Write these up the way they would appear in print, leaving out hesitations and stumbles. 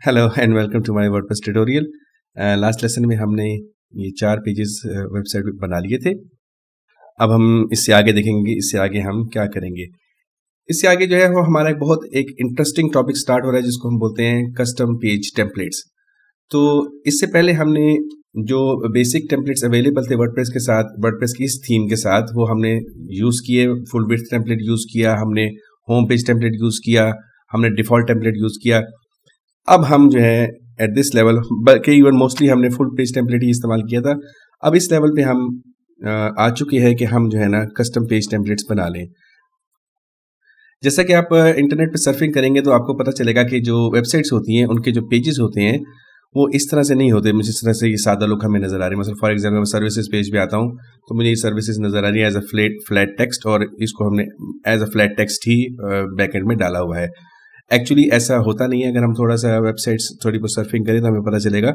Hello and welcome to my WordPress tutorial. Last lesson में हमने ये 4 पेजेस वेबसाइट बना लिए थे। अब हम इससे आगे देखेंगे, इससे आगे हम क्या करेंगे। इससे आगे जो है वो हमारा एक इंटरेस्टिंग टॉपिक स्टार्ट हो रहा है जिसको हम बोलते हैं कस्टम पेज टेम्पलेट्स। तो इससे पहले हमने जो बेसिक टेम्पलेट्स अवेलेबल थे वर्डप्रेस के साथ, वर्डप्रेस की इस थीम के साथ, वो हमने यूज़ किए। फुल विड्थ टेम्पलेट यूज़ किया हमने, होम पेज टेम्पलेट यूज़ किया हमने, डिफ़ॉल्ट टेम्पलेट यूज़ किया। अब हम जो है एट दिस लेवल, बल्कि इवन मोस्टली हमने फुल पेज टेम्पलेट ही इस्तेमाल किया था। अब इस लेवल पे हम आ चुके हैं कि हम जो है ना कस्टम पेज टेम्पलेट्स बना लें। जैसा कि आप इंटरनेट पे सर्फिंग करेंगे तो आपको पता चलेगा कि जो वेबसाइट्स होती हैं उनके जो पेजेस होते हैं वो इस तरह से नहीं होते जिस तरह से ये सादा लुक हमें नज़र आ रही है। मतलब फॉर एग्जाम्पल मैं सर्विसेज पेज पे आता हूँ तो मुझे ये सर्विसेज नज़र आ रही है एज अ फ्लैट टेक्स्ट, और इसको हमने एज अ फ्लैट टेक्स्ट ही बैकएंड में डाला हुआ है। एक्चुअली ऐसा होता नहीं है। अगर हम थोड़ा सा वेबसाइट्स थोड़ी बहुत सर्फिंग करें तो हमें पता चलेगा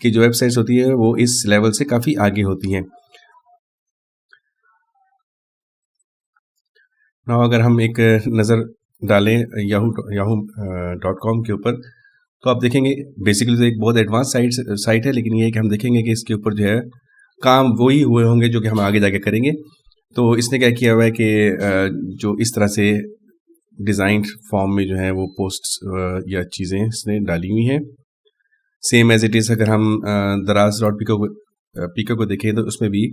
कि जो वेबसाइट्स होती है वो इस लेवल से काफ़ी आगे होती हैं। ना अगर हम एक नज़र डालें yahoo.com के ऊपर तो आप देखेंगे बेसिकली तो एक बहुत एडवांस साइट है, लेकिन ये है कि हम देखेंगे कि इसके ऊपर जो है काम वही हुए होंगे जो कि हम आगे जाके करेंगे। तो इसने क्या किया हुआ है कि जो इस तरह से डिज़ाइन फॉर्म में जो है वो पोस्ट्स या चीज़ें इसने डाली हुई हैं। सेम एज इट इज़ अगर हम दराज डॉट पीको को देखें तो उसमें भी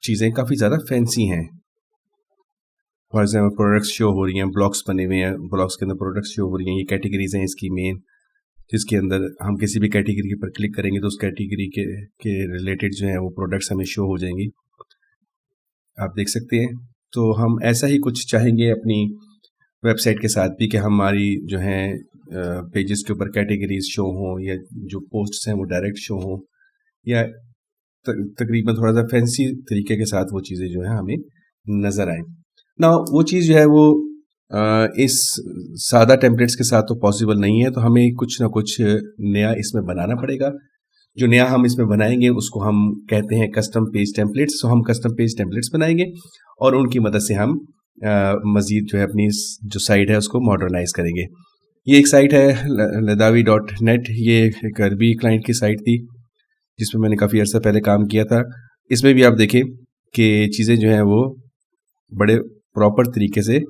चीज़ें काफ़ी ज़्यादा फैंसी हैं। फॉर एग्जाम्पल प्रोडक्ट्स शो हो रही हैं, ब्लॉक्स बने हुए हैं, ब्लॉक्स के अंदर प्रोडक्ट्स शो हो रही हैं। ये कैटेगरीज हैं इसकी मेन, जिसके अंदर हम किसी भी कैटेगरी पर क्लिक करेंगे तो उस कैटेगरी के रिलेटेड जो है वो प्रोडक्ट्स हमें शो हो जाएंगी, आप देख सकते हैं। तो हम ऐसा ही कुछ चाहेंगे अपनी वेबसाइट के साथ भी कि हमारी जो है पेजेस के ऊपर कैटेगरीज शो हों, या जो पोस्ट्स हैं वो डायरेक्ट शो हों, या तकरीबन थोड़ा सा फैंसी तरीके के साथ वो चीज़ें जो है हमें नज़र आए ना। वो चीज़ जो है वो इस सादा टेम्पलेट्स के साथ तो पॉसिबल नहीं है, तो हमें कुछ ना कुछ नया इसमें बनाना पड़ेगा। जो नया हम इसमें बनाएंगे उसको हम कहते हैं कस्टम पेज टेम्पलेट्स। तो हम कस्टम पेज टेम्पलेट्स बनाएंगे और उनकी मदद से हम मज़ीद जो है अपनी जो साइट है उसको मॉडर्नाइज करेंगे। ये एक साइट है ladavi.net, ये एक अरबी क्लाइंट की साइट थी जिसमें मैंने काफ़ी अर्सा पहले काम किया था। इसमें भी आप देखें कि चीज़ें जो हैं वो बड़े प्रॉपर तरीके से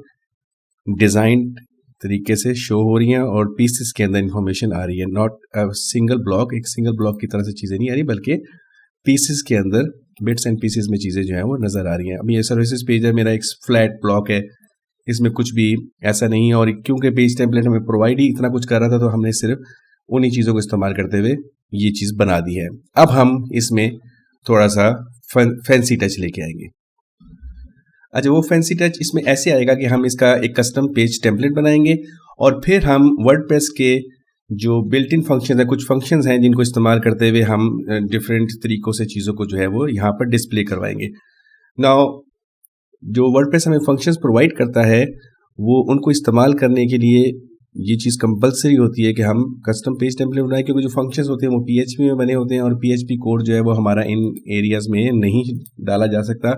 डिज़ाइन तरीके से शो हो रही हैं और पीसेस के अंदर इंफॉर्मेशन आ रही है। नॉट अ सिंगल ब्लॉक, एक सिंगल ब्लॉक की तरह से चीज़ें नहीं आ रही, बल्कि पीसेस के अंदर बिट्स एंड पीसेस में चीज़ें जो हैं वो नज़र आ रही हैं। अब ये सर्विसेज पेज है, मेरा एक फ्लैट ब्लॉक है, इसमें कुछ भी ऐसा नहीं है। और क्योंकि पेज टेम्पलेट हमें प्रोवाइड ही इतना कुछ कर रहा था तो हमने सिर्फ उन्हीं चीज़ों को इस्तेमाल करते हुए ये चीज़ बना दी है। अब हम इसमें थोड़ा सा फैंसी टच लेके आएंगे। अच्छा, वो फैंसी टच इसमें ऐसे आएगा कि हम इसका एक कस्टम पेज टेम्पलेट बनाएंगे और फिर हम वर्डप्रेस के जो बिल्ट इन फंक्शन है, कुछ फंक्शंस हैं जिनको इस्तेमाल करते हुए हम डिफरेंट तरीक़ों से चीज़ों को जो है वो यहाँ पर डिस्प्ले करवाएंगे। नाउ जो वर्डप्रेस हमें फंक्शंस प्रोवाइड करता है वो उनको इस्तेमाल करने के लिए ये चीज़ कंपलसरी होती है कि हम कस्टम पेज टेम्पलेट बनाएं, क्योंकि जो फंक्शंस होते हैं वो PHP में बने होते हैं और PHP कोड जो है वो हमारा इन एरियाज़ में नहीं डाला जा सकता।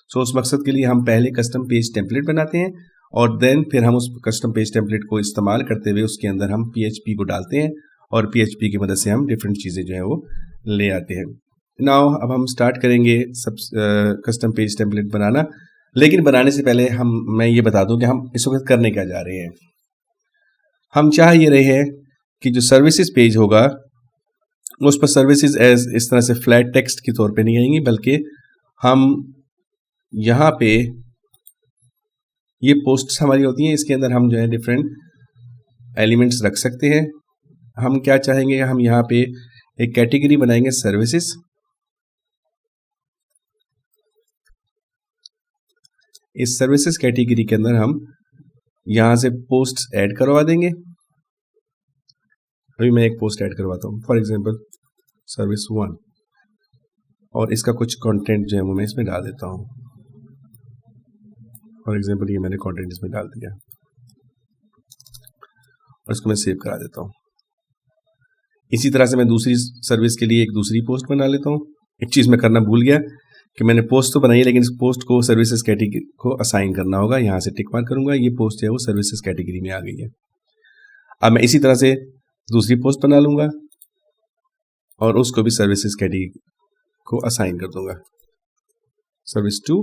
सो उस मकसद के लिए हम पहले कस्टम पेज टेम्पलेट बनाते हैं और देन फिर हम उस कस्टम पेज टेम्पलेट को इस्तेमाल करते हुए उसके अंदर हम PHP को डालते हैं और PHP की मदद से हम डिफरेंट चीज़ें जो है वो ले आते हैं। नाउ अब हम स्टार्ट करेंगे कस्टम पेज टेम्पलेट बनाना, लेकिन बनाने से पहले मैं ये बता दूं कि हम इस वक्त करने क्या जा रहे हैं। हम चाह ये रहे हैं कि जो सर्विसेज पेज होगा उस पर सर्विसेज एज इस तरह से फ्लैट टेक्स्ट के तौर पे नहीं आएंगी, बल्कि हम यहाँ पे ये पोस्ट्स हमारी होती हैं, इसके अंदर हम जो है डिफरेंट एलिमेंट्स रख सकते हैं। हम क्या चाहेंगे, हम यहाँ पे एक कैटेगरी बनाएंगे सर्विसेज। इस सर्विसेज कैटेगरी के अंदर हम यहाँ से पोस्ट्स ऐड करवा देंगे। अभी मैं एक पोस्ट ऐड करवाता हूँ, फॉर एग्जांपल सर्विस 1, और इसका कुछ कंटेंट जो है वो मैं इसमें डाल देता हूँ। फॉर एग्जांपल ये मैंने कंटेंट इसमें डाल दिया और इसको मैं सेव करा देता हूँ। इसी तरह से मैं दूसरी सर्विस के लिए एक दूसरी पोस्ट बना लेता हूँ। एक चीज़ मैं करना भूल गया कि मैंने पोस्ट तो बनाई है, लेकिन इस पोस्ट को सर्विसेज कैटेगरी को असाइन करना होगा। यहाँ से टिक मार्क करूँगा, ये पोस्ट है वो सर्विसेज कैटेगरी में आ गई है। अब मैं इसी तरह से दूसरी पोस्ट बना लूँगा और उसको भी सर्विसेज कैटेगरी को असाइन कर दूंगा, सर्विस 2।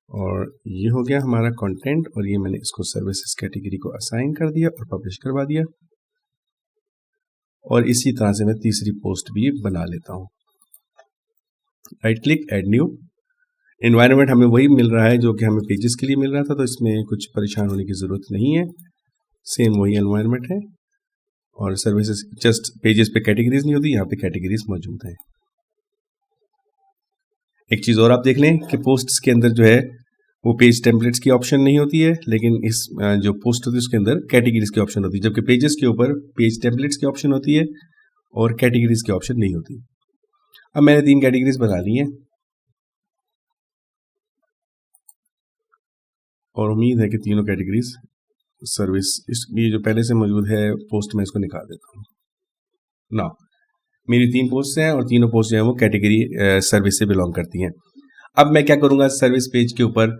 और ये हो गया हमारा कंटेंट और ये मैंने इसको सर्विसेज कैटेगरी को असाइन कर दिया और पब्लिश करवा दिया। और इसी तरह से मैं तीसरी पोस्ट भी बना लेता हूँ। Right click, add new. Environment हमें वही मिल रहा है जो कि हमें पेजेस के लिए मिल रहा था, तो इसमें कुछ परेशान होने की ज़रूरत नहीं है, सेम वही एनवायरनमेंट है। और सर्विसेज जस्ट पेजेस पे कैटेगरीज नहीं होती, यहाँ पे कैटेगरीज मौजूद हैं। एक चीज़ और आप देख लें कि पोस्ट्स के अंदर जो है वो पेज टेम्पलेट्स की ऑप्शन नहीं होती है, लेकिन इस जो पोस्ट होती है उसके अंदर कैटेगरीज की ऑप्शन होती है, जबकि पेजेस के ऊपर पेज टेम्पलेट्स की ऑप्शन होती है और कैटेगरीज की ऑप्शन नहीं होती। अब मैंने 3 कैटेगरीज बना ली हैं और उम्मीद है कि तीनों कैटेगरीज सर्विस, इसलिए जो पहले से मौजूद है पोस्ट में इसको निकाल देता हूँ ना। मेरी 3 पोस्ट हैं और तीनों पोस्ट जो है वो कैटेगरी सर्विस से बिलोंग करती हैं। अब मैं क्या करूँगा, सर्विस पेज के ऊपर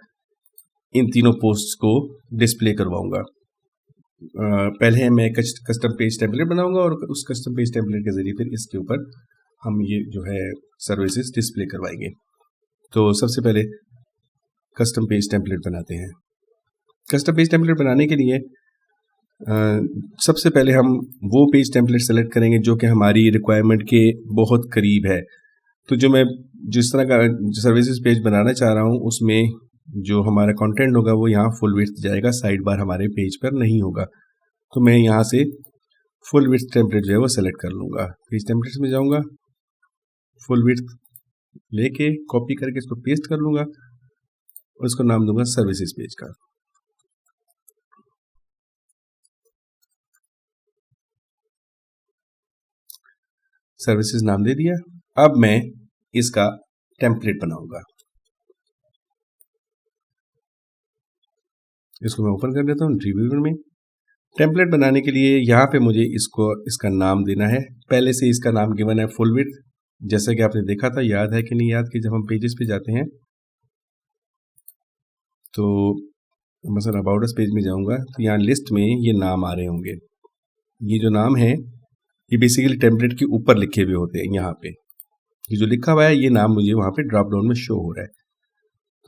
इन तीनों पोस्ट्स को डिस्प्ले करवाऊंगा। पहले मैं कस्टम पेज टेम्पलेट बनाऊंगा और उस कस्टम पेज टेम्पलेट के जरिए फिर इसके ऊपर हम ये जो है सर्विसेज डिस्प्ले करवाएंगे। तो सबसे पहले कस्टम पेज टेम्पलेट बनाते हैं। कस्टम पेज टेम्पलेट बनाने के लिए सबसे पहले हम वो पेज टेम्पलेट सेलेक्ट करेंगे जो कि हमारी रिक्वायरमेंट के बहुत करीब है। तो जो मैं जिस तरह का सर्विसेज पेज बनाना चाह रहा हूँ उसमें जो हमारा कंटेंट होगा वो यहाँ फुल विड्थ जाएगा, साइड बार हमारे पेज पर नहीं होगा। तो मैं यहाँ से फुल विड्थ टेम्पलेट जो है वो सेलेक्ट कर लूँगा। पेज टेम्पलेट्स में जाऊँगा, फुल विड्थ लेके कॉपी करके इसको पेस्ट कर लूँगा और इसको नाम दूंगा सर्विसेज पेज का। सर्विसेज नाम दे दिया। अब मैं इसका टेम्पलेट बनाऊंगा। इसको मैं ओपन कर देता हूँ रिव्यूअर में। टेम्पलेट बनाने के लिए यहाँ पे मुझे इसका नाम देना है। पहले से इसका नाम गिवन है फुल विड्थ, जैसा कि आपने देखा था, याद है कि नहीं याद, कि जब हम पेजेस पे जाते हैं तो मसलन अबाउट अस पेज में जाऊँगा तो यहाँ लिस्ट में ये नाम आ रहे होंगे। ये जो नाम है ये बेसिकली टेम्पलेट के ऊपर लिखे हुए होते हैं। यहाँ पे ये जो लिखा हुआ है ये नाम मुझे वहाँ पे ड्रॉप डाउन में शो हो रहा है।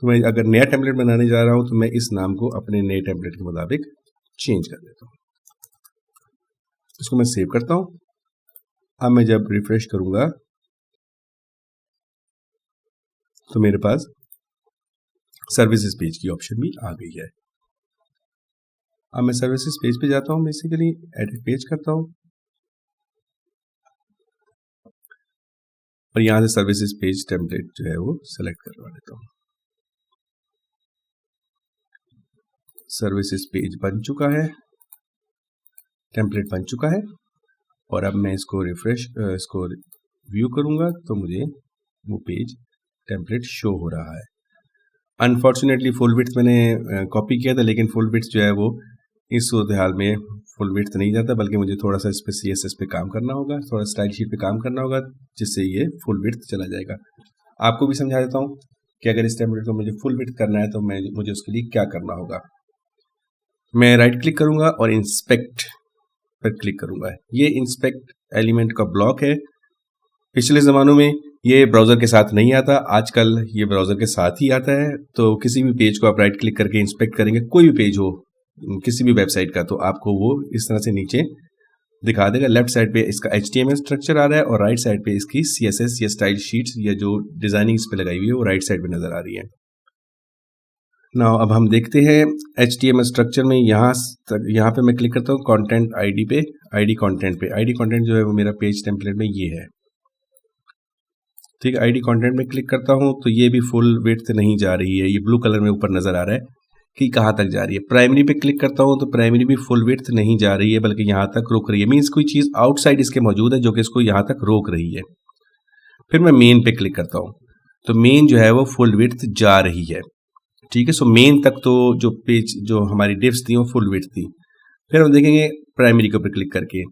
तो मैं अगर नया टेम्पलेट बनाने जा रहा हूँ तो मैं इस नाम को अपने नए टेम्पलेट के मुताबिक चेंज कर देता हूँ। इसको मैं सेव करता हूँ। अब मैं जब रिफ्रेश करूँगा तो मेरे पास सर्विसेज पेज की ऑप्शन भी आ गई है। अब मैं सर्विसेज पेज पे जाता हूँ, बेसिकली एडिट पेज करता हूँ और यहाँ से सर्विसेज पेज टेम्पलेट जो है वो सेलेक्ट करवा लेता हूँ। सर्विसेज पेज बन चुका है, टेम्पलेट बन चुका है और अब मैं इसको इसको व्यू करूँगा तो मुझे वो पेज टेम्पलेट शो हो रहा है। अनफॉर्चुनेटली फुल विड्थ मैंने कॉपी किया था, लेकिन फुल विड्थ जो है वो इस सूरत हाल में फुल विड्थ नहीं जाता, बल्कि मुझे थोड़ा सा इस पर CSS पे काम करना होगा, थोड़ा स्टाइल शीट पे काम करना होगा, जिससे ये फुल विड्थ चला जाएगा। आपको भी समझा देता हूँ कि अगर इस टेम्पलेट को मुझे फुल विड्थ करना है तो मुझे उसके लिए क्या करना होगा। मैं राइट क्लिक करूँगा और इंस्पेक्ट पर क्लिक करूँगा। ये इंस्पेक्ट एलिमेंट का ब्लॉक है। पिछले ज़मानों में ये ब्राउज़र के साथ नहीं आता, आजकल ये ब्राउज़र के साथ ही आता है। तो किसी भी पेज को आप राइट क्लिक करके इंस्पेक्ट करेंगे, कोई भी पेज हो किसी भी वेबसाइट का, तो आपको वो इस तरह से नीचे दिखा देगा। लेफ्ट साइड पे इसका HTML स्ट्रक्चर आ रहा है और राइट साइड पे इसकी CSS या स्टाइल शीट्स या जो डिज़ाइनिंग इस पे लगाई हुई है वो राइट साइड पे नज़र आ रही है। नाउ अब हम देखते हैं HTML स्ट्रक्चर में। यहाँ पे मैं क्लिक करता हूँ कंटेंट ID पे, ID कंटेंट पे। ID कंटेंट जो है वो मेरा पेज टेम्पलेट में ये है, ठीक है। ID कंटेंट में क्लिक करता हूँ तो ये भी फुल विड्थ नहीं जा रही है, ये ब्लू कलर में ऊपर नज़र आ रहा है कि कहाँ तक जा रही है। प्राइमरी पे क्लिक करता हूँ तो प्राइमरी भी फुल विड्थ नहीं जा रही है, बल्कि यहाँ तक रोक रही है। मीन्स कोई चीज़ आउटसाइड इसके मौजूद है जो कि इसको यहाँ तक रोक रही है। फिर मैं मेन पे क्लिक करता हूँ तो मेन जो है वो फुल विड्थ जा रही है, ठीक है। सो मेन तक तो जो पेज जो हमारी डिव्स थी वो फुल विड्थ थी। फिर हम देखेंगे प्राइमरी के ऊपर क्लिक करके,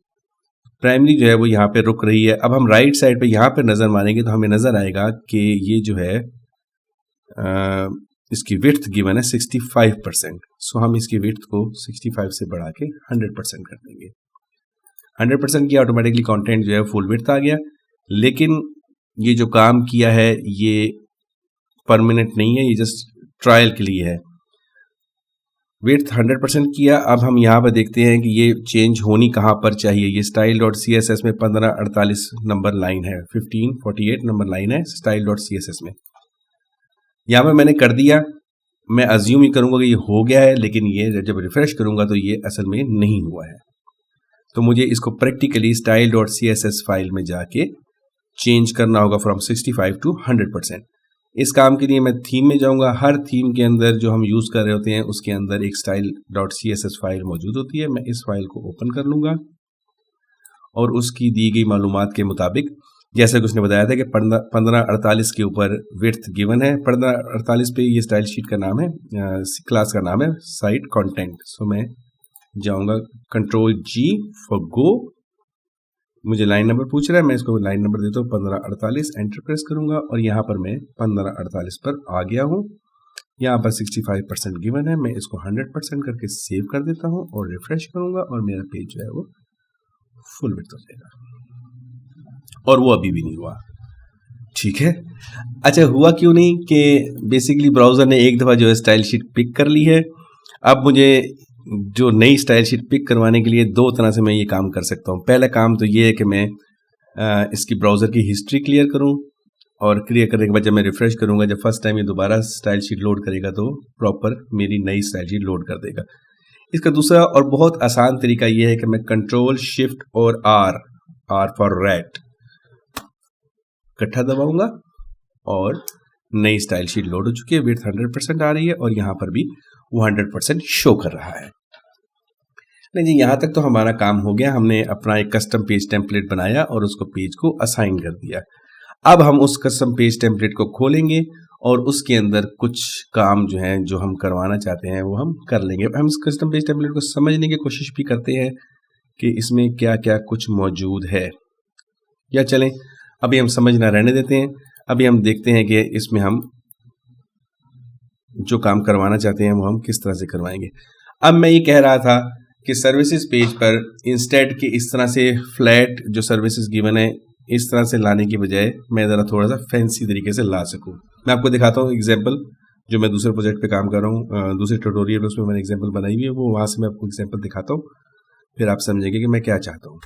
प्राइमरी जो है वो यहाँ पे रुक रही है। अब हम राइट साइड पे यहाँ पे नज़र मारेंगे तो हमें नज़र आएगा कि ये जो है इसकी विड्थ गिवन है 65%। सो हम इसकी विड्थ को 65 से बढ़ा के 100% कर देंगे। 100% किया, ऑटोमेटिकली कंटेंट जो है फुल विड्थ आ गया। लेकिन ये जो काम किया है ये परमानेंट नहीं है, ये जस्ट ट्रायल के लिए है। विड्थ 100% किया। अब हम यहाँ पर देखते हैं कि ये चेंज होनी कहाँ पर चाहिए। ये style.css में 1548 नंबर लाइन है, 1548 नंबर लाइन है style.css में। यहाँ पर मैंने कर दिया। मैं अज्यूम ही करूँगा कि ये हो गया है, लेकिन ये जब रिफ्रेश करूँगा तो ये असल में नहीं हुआ है। तो मुझे इसको प्रैक्टिकली style.css फाइल में जाके चेंज करना होगा फ्रॉम 65 टू 100%। इस काम के लिए मैं थीम में जाऊंगा। हर थीम के अंदर जो हम यूज़ कर रहे होते हैं उसके अंदर एक style.css फाइल मौजूद होती है। मैं इस फाइल को ओपन कर लूँगा और उसकी दी गई मालूमात के मुताबिक, जैसे कि उसने बताया था कि 1548 के ऊपर विड्थ गिवन है, 1548 पे ये स्टाइल शीट का नाम है, क्लास का नाम है साइट कंटेंट। सो मैं जाऊंगा Ctrl+G फॉर गो। मुझे लाइन नंबर पूछ रहा है, मैं इसको लाइन नंबर देता हूँ 1548, एंटर प्रेस करूंगा और यहाँ पर मैं 1548 पर आ गया हूँ। यहाँ पर 65% गिवन है। मैं इसको 100% करके सेव कर देता हूँ और रिफ्रेश करूंगा और मेरा पेज जो है वो फुल विड्थ हो जाएगा। और वो अभी भी नहीं हुआ। ठीक है, अच्छा हुआ क्यों नहीं कि बेसिकली ब्राउज़र ने एक दफ़ा जो है स्टाइल शीट पिक कर ली है। अब मुझे जो नई स्टाइल शीट पिक करवाने के लिए दो तरह से मैं ये काम कर सकता हूँ। पहला काम तो ये है कि मैं इसकी ब्राउज़र की हिस्ट्री क्लियर करूँ और क्लियर करने के बाद जब मैं रिफ्रेश करूँगा, जब फर्स्ट टाइम ये दोबारा स्टाइल शीट लोड करेगा तो प्रॉपर मेरी नई स्टाइल शीट लोड कर देगा। इसका दूसरा और बहुत आसान तरीका ये है कि मैं Ctrl+Shift और R फॉर रैट इकट्ठा दबाऊंगा और नई स्टाइल शीट लोड हो चुकी है। विड्थ 100% आ रही है और यहाँ पर भी वो 100% शो कर रहा है। नहीं जी, यहाँ तक तो हमारा काम हो गया। हमने अपना एक कस्टम पेज टेम्पलेट बनाया और उसको पेज को असाइन कर दिया। अब हम उस कस्टम पेज टेम्पलेट को खोलेंगे और उसके अंदर कुछ काम जो हैं जो हम करवाना चाहते हैं वो हम कर लेंगे। हम इस कस्टम पेज टेम्पलेट को समझने की कोशिश भी करते हैं कि इसमें क्या क्या कुछ मौजूद है, या चलें अभी हम समझना रहने देते हैं। अभी हम देखते हैं कि इसमें हम जो काम करवाना चाहते हैं वो हम किस तरह से करवाएंगे। अब मैं ये कह रहा था कि सर्विसेज पेज पर इंस्टेड के इस तरह से फ्लैट जो सर्विसेज गिवन है इस तरह से लाने की बजाय मैं ज़रा थोड़ा सा फैंसी तरीके से ला सकूं। मैं आपको दिखाता हूँ एग्जांपल, जो मैं दूसरे प्रोजेक्ट पे काम कर रहा हूँ, दूसरे ट्यूटोरियल में, उसमें मैंने एग्जांपल बनाई हुई है, वो वहाँ से मैं आपको एग्जांपल दिखाता हूँ, फिर आप समझेंगे कि मैं क्या चाहता हूँ।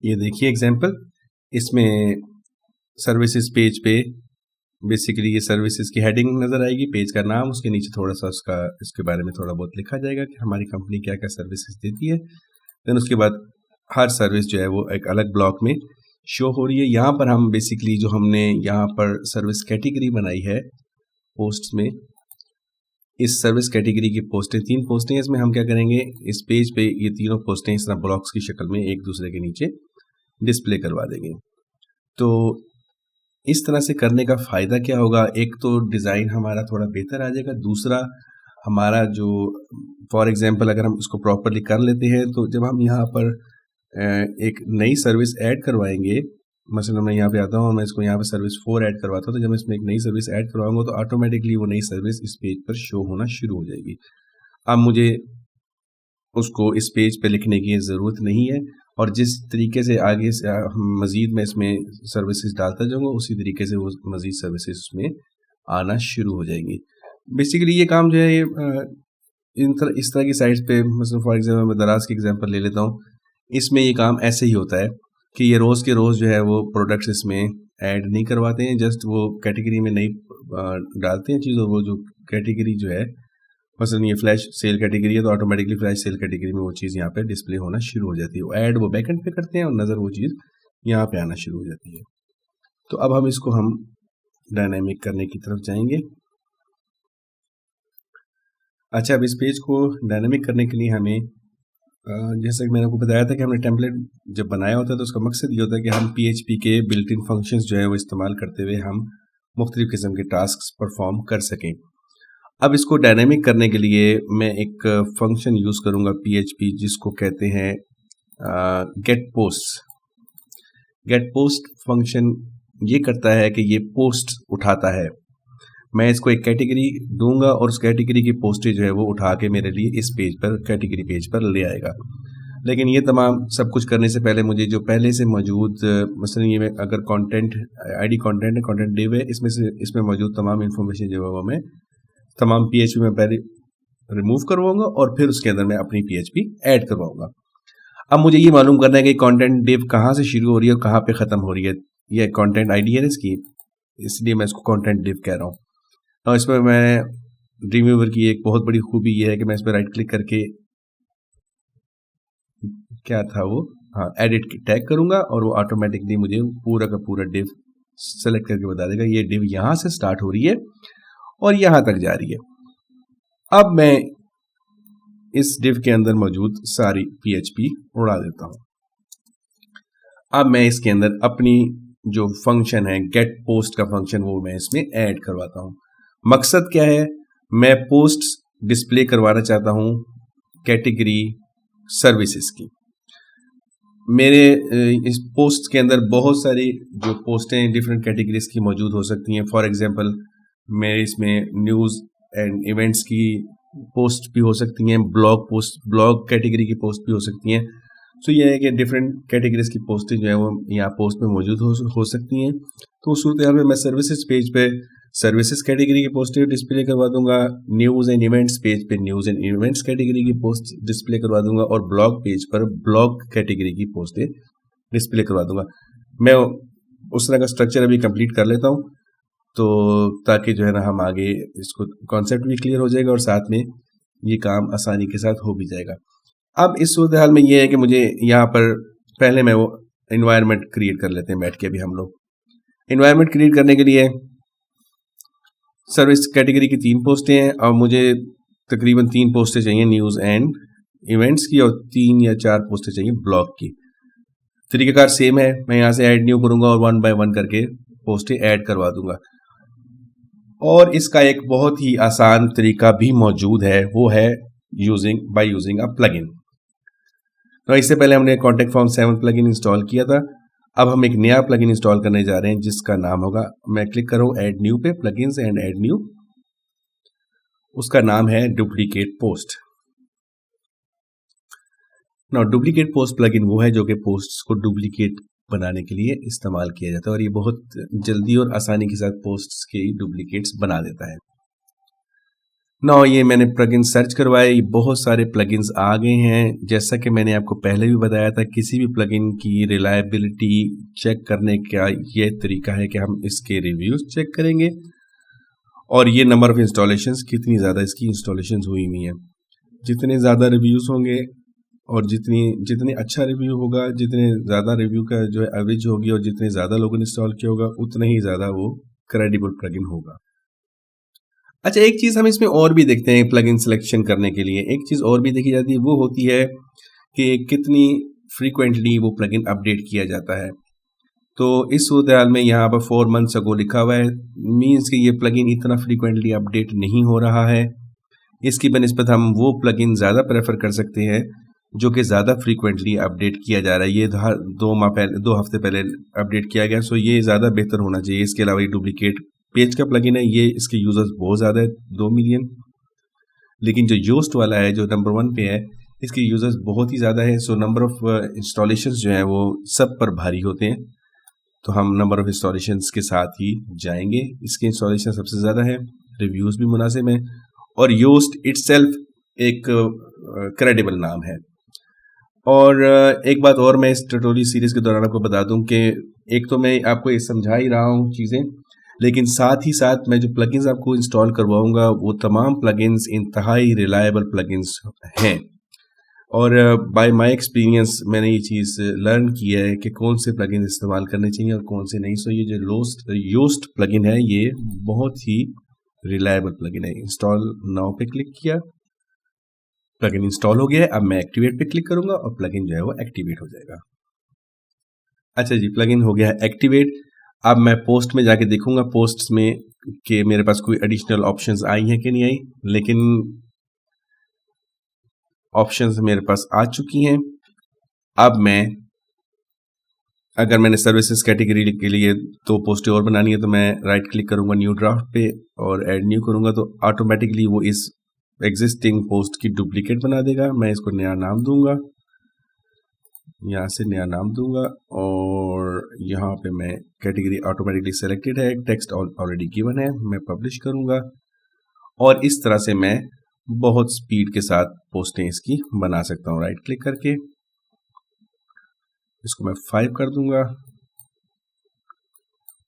ये देखिए एग्जांपल, इसमें सर्विसेज पेज पे बेसिकली ये सर्विसेज की हेडिंग नज़र आएगी, पेज का नाम, उसके नीचे थोड़ा सा इसके बारे में थोड़ा बहुत लिखा जाएगा कि हमारी कंपनी क्या क्या सर्विसेज देती है। देन उसके बाद हर सर्विस जो है वो एक अलग ब्लॉक में शो हो रही है। यहाँ पर हम बेसिकली जो हमने यहाँ पर सर्विस कैटेगरी बनाई है पोस्ट्स में, इस सर्विस कैटेगरी की पोस्टें 3 पोस्टें हैं। इसमें हम क्या करेंगे, इस पेज पे ये तीनों पोस्टें इस तरह ब्लॉक्स की शक्ल में एक दूसरे के नीचे डिस्प्ले करवा देंगे। तो इस तरह से करने का फ़ायदा क्या होगा, एक तो डिज़ाइन हमारा थोड़ा बेहतर आ जाएगा, दूसरा हमारा जो फॉर एग्जांपल अगर हम इसको प्रॉपरली कर लेते हैं तो जब हम यहाँ पर एक नई सर्विस ऐड करवाएंगे, मसलन मैं यहाँ पे आता हूँ और मैं इसको यहाँ पे सर्विस 4 ऐड करवाता हूँ, तो जब मैं इसमें एक नई सर्विस ऐड करवाऊंगा तो ऑटोमेटिकली वो नई सर्विस इस पेज पर शो होना शुरू हो जाएगी। अब मुझे उसको इस पेज पे लिखने की ज़रूरत नहीं है और जिस तरीके से आगे से मज़ीद मैं इसमें सर्विसेज डालता जाऊँगा उसी तरीके से वो मज़ीद सर्विसेज उसमें आना शुरू हो जाएंगी। बेसिकली ये काम जो है ये इस तरह की साइट्स पे, मतलब फॉर एग्जाम्पल मैं दराज की एग्जांपल ले लेता हूँ, इसमें ये काम ऐसे ही होता है कि ये रोज़ के रोज़ जो है वो प्रोडक्ट्स इसमें ऐड नहीं करवाते हैं, जस्ट वो कैटेगरी में नहीं डालते हैं चीज़, और वो जो कैटेगरी जो है मसलन ये फ्लैश सेल कैटेगरी है तो ऑटोमेटिकली फ्लैश सेल कैटेगरी में वो चीज़ यहाँ पे डिस्प्ले होना शुरू हो जाती है। वो ऐड वो बैकएंड पे करते हैं और नज़र वो चीज़ यहाँ पे आना शुरू हो जाती है। तो अब हम इसको हम डायनामिक करने की तरफ जाएंगे। अच्छा, अब इस पेज को डायनामिक करने के लिए हमें जैसे कि मैंने आपको बताया था कि हमने टेम्पलेट जब बनाया होता है तो उसका मकसद ये होता है कि हम PHP के बिल्ट इन फंक्शंस जो है वो इस्तेमाल करते हुए हम मुख्तलिफ़ किस्म के टास्क परफॉर्म कर सकें। अब इसको डायनामिक करने के लिए मैं एक फंक्शन यूज़ करूँगा PHP जिसको कहते हैं get post. Get post function ये करता है कि ये पोस्ट उठाता है। मैं इसको एक कैटेगरी दूंगा और उस कैटेगरी की पोस्टेज जो है वो उठा के मेरे लिए इस पेज पर कैटेगरी पेज पर ले आएगा। लेकिन ये तमाम सब कुछ करने से पहले मुझे जो पहले से मौजूद मसलन ये मैं अगर कंटेंट आईडी कंटेंट है, कंटेंट डिव है, इसमें मौजूद तमाम इन्फॉर्मेशन जो है वो मैं तमाम पीएचपी में पहले रिमूव करवाऊंगा और फिर उसके अंदर मैं अपनी पीएचपी ऐड करवाऊंगा। अब मुझे ये मालूम करना है कि कंटेंट डिव कहाँ से शुरू हो रही है और कहाँ पे ख़त्म हो रही है। ये कंटेंट आईडी है इसकी, इसलिए मैं इसको कंटेंट डिव कह रहा हूँ। और इसमें मैं ड्रीमवीवर की एक बहुत बड़ी खूबी ये है कि मैं इस पर राइट क्लिक करके क्या था वो, हाँ, एडिट टैग करूंगा और वो ऑटोमेटिकली मुझे पूरा का पूरा डिव सेलेक्ट करके बता देगा ये डिव यहाँ से स्टार्ट हो रही है और यहाँ तक जा रही है। अब मैं इस डिव के अंदर मौजूद सारी पीएचपी उड़ा देता हूँ। अब मैं इसके अंदर अपनी जो फंक्शन है गेट पोस्ट का फंक्शन वो मैं इसमें ऐड करवाता हूँ। मकसद क्या है, मैं पोस्ट डिस्प्ले करवाना चाहता हूँ कैटेगरी सर्विसेज की। मेरे इस पोस्ट के अंदर बहुत सारी जो पोस्टें डिफरेंट कैटेगरीज की मौजूद हो सकती हैं। फॉर एग्जांपल मेरे इसमें न्यूज़ एंड इवेंट्स की पोस्ट भी हो सकती हैं, ब्लॉग कैटेगरी की पोस्ट भी हो सकती हैं। सो ये है कि डिफरेंट कैटेगरीज की पोस्टें जो है वो यहाँ पोस्ट में मौजूद हो सकती हैं। तो उस सूरत हाल में मैं सर्विसेज पेज पे सर्विसेज कैटेगरी की पोस्टें डिस्प्ले करवा दूंगा, न्यूज़ एंड इवेंट्स पेज पे न्यूज़ एंड इवेंट्स कैटेगरी की पोस्ट डिस्प्ले करवा दूंगा और ब्लॉग पेज पर ब्लॉग कैटेगरी की पोस्टें डिस्प्ले करवा दूंगा। मैं उस तरह का स्ट्रक्चर अभी कंप्लीट कर लेता हूँ तो ताकि जो है ना हम आगे इसको कॉन्सेप्ट भी क्लियर हो जाएगा और साथ में ये काम आसानी के साथ हो भी जाएगा। अब इस सूरत हाल में ये है कि मुझे यहाँ पर पहले मैं वो इन्वायरमेंट क्रिएट कर लेते हैं बैठ के। अभी हम लोग इन्वायरमेंट क्रिएट करने के लिए सर्विस कैटेगरी की 3 पोस्टें हैं और मुझे तकरीबन 3 पोस्टें चाहिए न्यूज़ एंड इवेंट्स की और 3 या 4 पोस्टें चाहिए ब्लॉग की। तरीक़ाकार सेम है, मैं यहाँ से ऐड न्यू करूँगा और 1 बाय 1 करके पोस्टें ऐड करवा दूंगा। और इसका एक बहुत ही आसान तरीका भी मौजूद है, वो है यूजिंग अ प्लगइन। तो इससे पहले हमने कॉन्टैक्ट फॉर्म 7 प्लगइन इंस्टॉल किया था। अब हम एक नया प्लगइन इंस्टॉल करने जा रहे हैं जिसका नाम होगा, मैं क्लिक करूँ ऐड न्यू पे, प्लगइन्स एंड ऐड न्यू, उसका नाम है डुप्लीकेट पोस्ट। ना डुप्लीकेट पोस्ट प्लगइन वो है जो कि पोस्ट्स को डुप्लीकेट बनाने के लिए इस्तेमाल किया जाता है और ये बहुत जल्दी और आसानी के साथ पोस्ट्स के डुप्लीकेट्स बना देता है। ना ये मैंने प्लगइन सर्च करवाए, ये बहुत सारे प्लगइन्स आ गए हैं। जैसा कि मैंने आपको पहले भी बताया था, किसी भी प्लगइन की रिलायबिलिटी चेक करने का ये तरीका है कि हम इसके रिव्यूज चेक करेंगे और ये नंबर ऑफ इंस्टॉलेशंस, कितनी ज़्यादा इसकी इंस्टॉलेशंस हुई हुई हैं। जितने ज़्यादा रिव्यूज़ होंगे और जितने अच्छा रिव्यू होगा, जितने ज़्यादा रिव्यू का जो है एवरेज होगी और जितने ज़्यादा लोगों ने इंस्टॉल किया होगा उतना ही ज़्यादा वो क्रेडिबल प्लगइन होगा। अच्छा, एक चीज़ हम इसमें और भी देखते हैं प्लगइन सिलेक्शन करने के लिए, एक चीज़ और भी देखी जाती है, वो होती है कि कितनी फ्रीक्वेंटली वो प्लगइन अपडेट किया जाता है। तो इस सूरत हाल में यहाँ पर 4 मंथ्स अगो लिखा हुआ है, मीन्स कि ये प्लगइन इतना फ्रीक्वेंटली अपडेट नहीं हो रहा है। इसकी बनिस्बत हम वो प्लगइन ज़्यादा प्रेफर कर सकते हैं जो कि ज़्यादा फ्रीक्वेंटली अपडेट किया जा रहा है। ये 2 हफ्ते पहले अपडेट किया गया, सो ये ज़्यादा बेहतर होना चाहिए। इसके अलावा ये डुप्लीकेट पेज का प्लगइन है, ये इसके यूज़र्स बहुत ज़्यादा है, 2 मिलियन। लेकिन जो योस्ट वाला है जो नंबर 1 पे है, इसके यूज़र्स बहुत ही ज़्यादा है। सो नंबर ऑफ इंस्टॉलेशंस जो हैं वो सब पर भारी होते हैं, तो हम नंबर ऑफ इंस्टॉलेशंस के साथ ही जाएंगे। इसके इंस्टॉलेशन सबसे ज़्यादा है, रिव्यूज़ भी मुनासिब हैं और योस्ट इटसेल्फ एक क्रेडिबल नाम है। और एक बात और मैं इस ट्यूटोरियल सीरीज़ के दौरान आपको बता दूं कि एक तो मैं आपको ये समझा ही रहा हूँ चीज़ें, लेकिन साथ ही साथ मैं जो प्लगइन्स आपको इंस्टॉल करवाऊंगा वो तमाम प्लगइन्स इंतहाई रिलायबल प्लगइन्स हैं। और बाय माय एक्सपीरियंस मैंने ये चीज़ लर्न किया है कि कौन से प्लगइन इस्तेमाल करने चाहिए और कौन से नहीं। सो ये जो योस्ट प्लगइन है ये बहुत ही रिलायबल प्लगइन है। इंस्टॉल नाउ पे क्लिक किया, प्लगइन इंस्टॉल हो गया है। अब मैं एक्टिवेट पे क्लिक करूंगा और प्लगइन जो है वो एक्टिवेट हो जाएगा। अच्छा जी, प्लगइन हो गया है एक्टिवेट। अब मैं पोस्ट में जाके देखूंगा पोस्ट्स में कि मेरे पास कोई एडिशनल ऑप्शंस आई हैं कि नहीं आई, लेकिन ऑप्शंस मेरे पास आ चुकी हैं। अब अगर मैंने सर्विसेज कैटेगरी के लिए 2 पोस्टें और बनानी है तो मैं राइट क्लिक करूंगा न्यू ड्राफ्ट पे और ऐड न्यू करूंगा तो ऑटोमेटिकली वो इस एग्जिस्टिंग पोस्ट की डुप्लीकेट बना देगा। मैं इसको नया नाम दूंगा यहाँ से नया नाम दूंगा और यहाँ पे मैं कैटेगरी ऑटोमेटिकली सेलेक्टेड है, टेक्स्ट ऑलरेडी गिवन है, मैं पब्लिश करूँगा और इस तरह से मैं बहुत स्पीड के साथ पोस्टें इसकी बना सकता हूँ। राइट क्लिक करके इसको मैं 5 कर दूंगा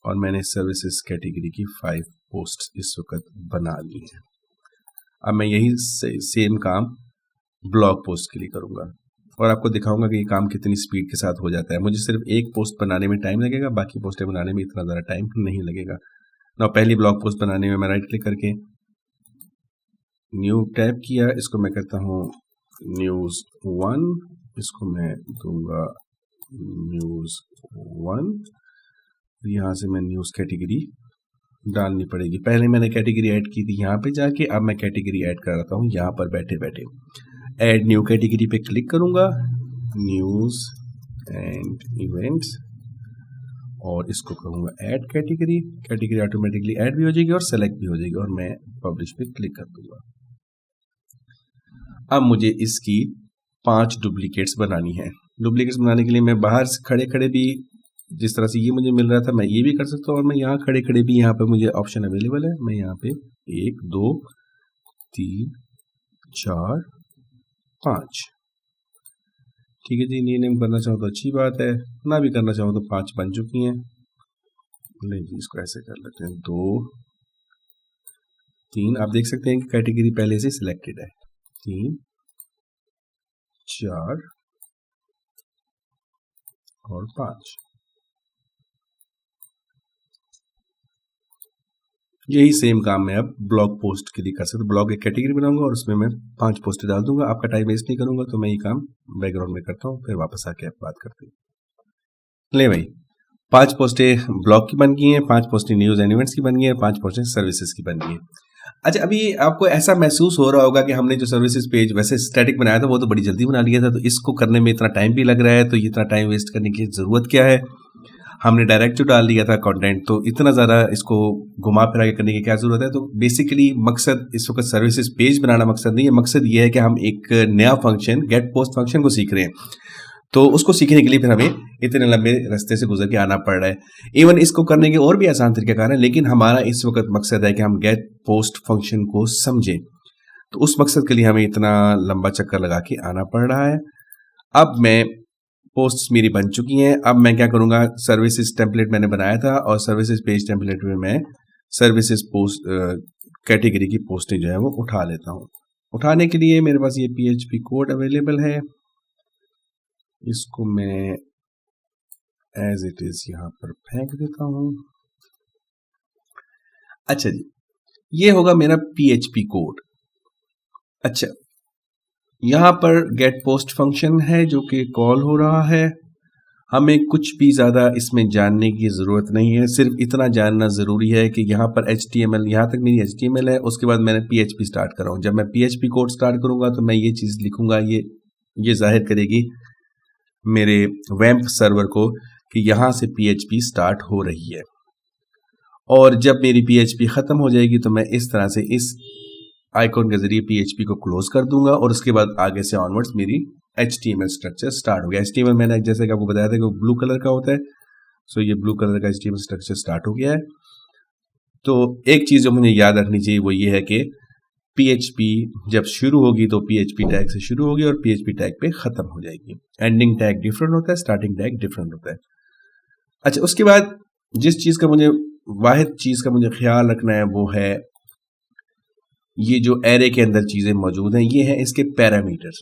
और मैंने सर्विसेज कैटेगरी की 5 पोस्ट इस वक्त बना ली है। अब मैं यही सेम काम ब्लॉग पोस्ट के लिए करूँगा और आपको दिखाऊंगा कि ये काम कितनी स्पीड के साथ हो जाता है। मुझे सिर्फ एक पोस्ट बनाने में टाइम लगेगा, बाकी पोस्टें बनाने में इतना ज़्यादा टाइम नहीं लगेगा। ना पहली ब्लॉग पोस्ट बनाने में मैं राइट क्लिक करके न्यू टैब किया, इसको मैं करता हूँ न्यूज़ 1, इसको मैं दूंगा न्यूज़ 1। यहाँ से मैं न्यूज़ कैटेगरी डालनी पड़ेगी। पहले मैंने कैटेगरी ऐड की थी यहाँ पे जाके, अब मैं कैटेगरी ऐड कर रहा हूँ यहाँ पर बैठे बैठे। ऐड न्यू कैटेगरी पे क्लिक करूँगा, न्यूज़ एंड इवेंट्स, और इसको कहूँगा add category. Category automatically add भी हो जाएगी और सेलेक्ट भी हो जाएगी और मैं पब्लिश पे क्लिक कर दूंगा। अब मुझे इसकी 5 डुप्लीकेट्स बनानी है। डुप्लीकेट्स बनाने के लिए मैं बाहर से खड़े खड़े भी, जिस तरह से ये मुझे मिल रहा था, मैं ये भी कर सकता हूँ और मैं यहाँ खड़े खड़े भी, यहाँ पे मुझे ऑप्शन अवेलेबल है। मैं यहाँ पे 1 2 3 4 5, ठीक है जी। रीनेम करना चाहो तो अच्छी बात है, ना भी करना चाहो तो 5 बन चुकी हैं। ले जी, इसको ऐसे कर लेते हैं 2 3। आप देख सकते हैं कि कैटेगरी पहले से सिलेक्टेड है। 3 4 और 5। यही सेम काम मैं अब ब्लॉग पोस्ट के लिए कर सकता हूँ। ब्लॉग एक कैटेगरी बनाऊंगा और उसमें मैं 5 पोस्टें डाल दूंगा। आपका टाइम वेस्ट नहीं करूंगा, तो मैं ये काम बैकग्राउंड में करता हूँ, फिर वापस आके आप बात करते हैं। ले भाई, 5 पोस्टें ब्लॉग की बन गई हैं, 5 पोस्टें न्यूज़ एंड इवेंट्स की बन गई हैं, 5 पोस्टें सर्विसेज की बन गई हैं। अच्छा, अभी आपको ऐसा महसूस हो रहा होगा कि हमने जो सर्विसेज पेज वैसे स्टैटिक बनाया था वो तो बड़ी जल्दी बना लिया था, तो इसको करने में इतना टाइम भी लग रहा है, तो इतना टाइम वेस्ट करने की ज़रूरत क्या है। हमने डायरेक्ट जो डाल दिया था कंटेंट, तो इतना ज़्यादा इसको घुमा फिरा के करने की क्या ज़रूरत है। तो बेसिकली मकसद इस वक्त सर्विसेज पेज बनाना मकसद नहीं है। मकसद ये है कि हम एक नया फंक्शन गेट पोस्ट फंक्शन को सीख रहे हैं, तो उसको सीखने के लिए फिर हमें इतने लंबे रास्ते से गुजर के आना पड़ रहा है। इवन इसको करने के और भी आसान तरीक़ाकार हैं, लेकिन हमारा इस वक्त मकसद है कि हम गेट पोस्ट फंक्शन को समझें, तो उस मकसद के लिए हमें इतना लंबा चक्कर लगा के आना पड़ रहा है। अब मैं पोस्ट्स मेरी बन चुकी हैं। अब मैं क्या करूँगा, सर्विसेज टेम्पलेट मैंने बनाया था और सर्विसेज पेज टेम्पलेट में मैं सर्विसेज पोस्ट कैटेगरी की पोस्टें जो है वो उठा लेता हूँ। उठाने के लिए मेरे पास ये PHP कोड अवेलेबल है, इसको मैं एज इट इज यहाँ पर फेंक देता हूँ। अच्छा जी, ये होगा मेरा PHP कोड। अच्छा, यहाँ पर गेट पोस्ट फंक्शन है जो कि कॉल हो रहा है। हमें कुछ भी ज़्यादा इसमें जानने की ज़रूरत नहीं है, सिर्फ इतना जानना ज़रूरी है कि यहाँ पर HTML, यहाँ तक मेरी HTML है, उसके बाद मैंने PHP स्टार्ट कर रहा हूँ। जब मैं PHP कोड स्टार्ट करूँगा तो मैं ये चीज़ लिखूँगा, ये जाहिर करेगी मेरे वेब सर्वर को कि यहाँ से PHP स्टार्ट हो रही है। और जब मेरी PHP ख़त्म हो जाएगी तो मैं इस तरह से इस आइकॉन के ज़रिए PHP को क्लोज कर दूंगा और उसके बाद आगे से ऑनवर्ड्स मेरी HTML स्ट्रक्चर स्टार्ट हो गया। HTML मैंने जैसे कि आपको बताया था कि वो ब्लू कलर का होता है, सो ये ब्लू कलर का HTML स्ट्रक्चर स्टार्ट हो गया है। तो एक चीज़ जो मुझे याद रखनी चाहिए वो ये है कि PHP जब शुरू होगी तो PHP टैग से शुरू होगी और PHP टैग पे ख़त्म हो जाएगी। एंडिंग टैग डिफरेंट होता है, स्टार्टिंग टैग डिफरेंट होता है। अच्छा, उसके बाद जिस चीज़ का मुझे वाहिद चीज़ का मुझे ख्याल रखना है वो है ये जो एरे के अंदर चीज़ें मौजूद हैं, ये हैं इसके पैरामीटर्स।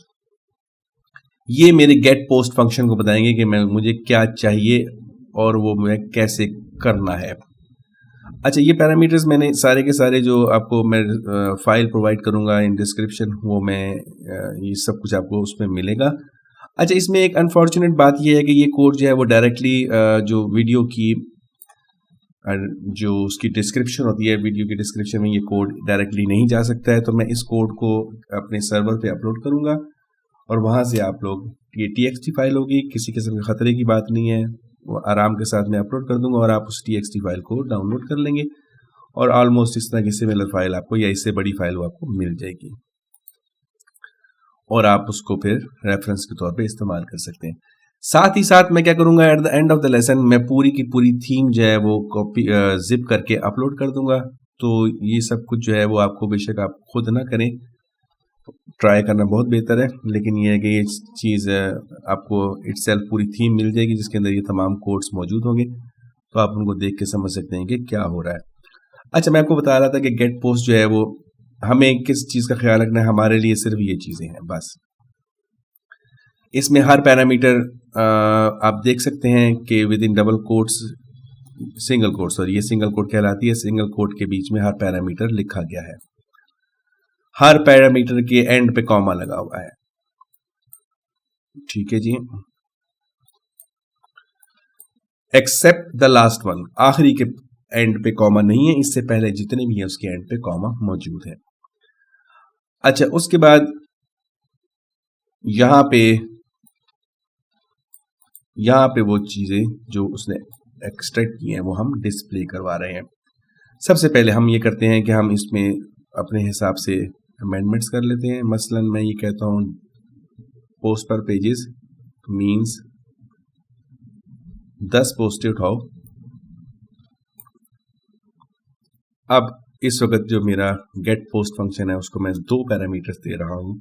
ये मेरे गेट पोस्ट फंक्शन को बताएंगे कि मुझे क्या चाहिए और वो मैं कैसे करना है। अच्छा, ये पैरामीटर्स मैंने सारे के सारे जो आपको मैं फाइल प्रोवाइड करूंगा इन डिस्क्रिप्शन, वो मैं ये सब कुछ आपको उसमें मिलेगा। अच्छा, इसमें एक अनफॉर्चुनेट बात ये है कि ये कोड जो है वो डायरेक्टली जो वीडियो की जो उसकी डिस्क्रिप्शन होती है, वीडियो की डिस्क्रिप्शन में ये कोड डायरेक्टली नहीं जा सकता है। तो मैं इस कोड को अपने सर्वर पे अपलोड करूंगा और वहाँ से आप लोग, ये TXT फाइल होगी, किसी किस्म के ख़तरे की बात नहीं है, वो आराम के साथ मैं अपलोड कर दूंगा और आप उस TXT फाइल को डाउनलोड कर लेंगे और ऑलमोस्ट इस तरह की सिमिलर फाइल आपको या इससे बड़ी फाइल वो आपको मिल जाएगी और आप उसको फिर रेफरेंस के तौर पे इस्तेमाल कर सकते हैं। साथ ही साथ मैं क्या करूंगा, at the end of the lesson मैं पूरी की पूरी थीम जो है वो कॉपी जिप करके अपलोड कर दूंगा। तो ये सब कुछ जो है वो आपको बेशक आप खुद ना करें, ट्राई करना बहुत बेहतर है, लेकिन ये है कि ये चीज़ आपको इटसेल्फ पूरी थीम मिल जाएगी जिसके अंदर ये तमाम कोड्स मौजूद होंगे, तो आप उनको देख के समझ सकते हैं कि क्या हो रहा है। अच्छा, मैं आपको बता रहा था कि गेट पोस्ट जो है वो हमें किस चीज़ का ख्याल रखना है, हमारे लिए सिर्फ ये चीज़ें हैं बस। इसमें हर पैरामीटर आप देख सकते हैं कि with in double quotes, single quotes, और ये सिंगल कोट कहलाती है, सिंगल कोट के बीच में हर पैरामीटर लिखा गया है, हर पैरामीटर के एंड पे कॉमा लगा हुआ है। ठीक है जी, एक्सेप्ट द लास्ट वन, आखिरी के एंड पे कॉमा नहीं है, इससे पहले जितने भी है उसके एंड पे कॉमा मौजूद है। अच्छा, उसके बाद यहां पे वो चीजें जो उसने एक्सट्रैक्ट की हैं वो हम डिस्प्ले करवा रहे हैं। सबसे पहले हम ये करते हैं कि हम इसमें अपने हिसाब से अमेंडमेंट्स कर लेते हैं। मसलन मैं ये कहता हूं पोस्ट पर पेजेस मींस 10 पोस्टें उठाओ। अब इस वक्त जो मेरा गेट पोस्ट फंक्शन है उसको मैं 2 पैरामीटर्स दे रहा हूं,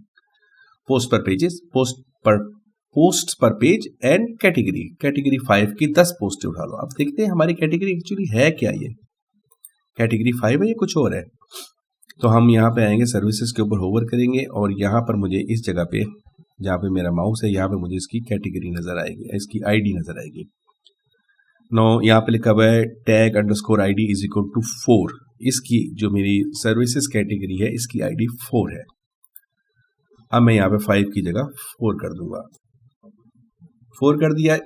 पोस्ट पर पेजेस, पोस्ट पर पेज एंड कैटेगरी 5 की 10 पोस्टें उठा लो। अब देखते हैं हमारी कैटेगरी एक्चुअली है क्या, ये कैटेगरी 5 है या कुछ और है। तो हम यहाँ पे आएंगे, सर्विसेज के ऊपर होवर करेंगे और यहाँ पर मुझे इस जगह पे जहाँ पे मेरा माउस है यहाँ पे मुझे इसकी कैटेगरी नजर आएगी, इसकी आईडी नजर आएगी। नो, यहाँ पे लिखा हुआ है tag underscore ID is equal to 4। इसकी जो मेरी सर्विसेज कैटेगरी है इसकी ID 4 है। अब मैं यहाँ पे 5 की जगह 4 कर दूंगा, 4 कर दिया।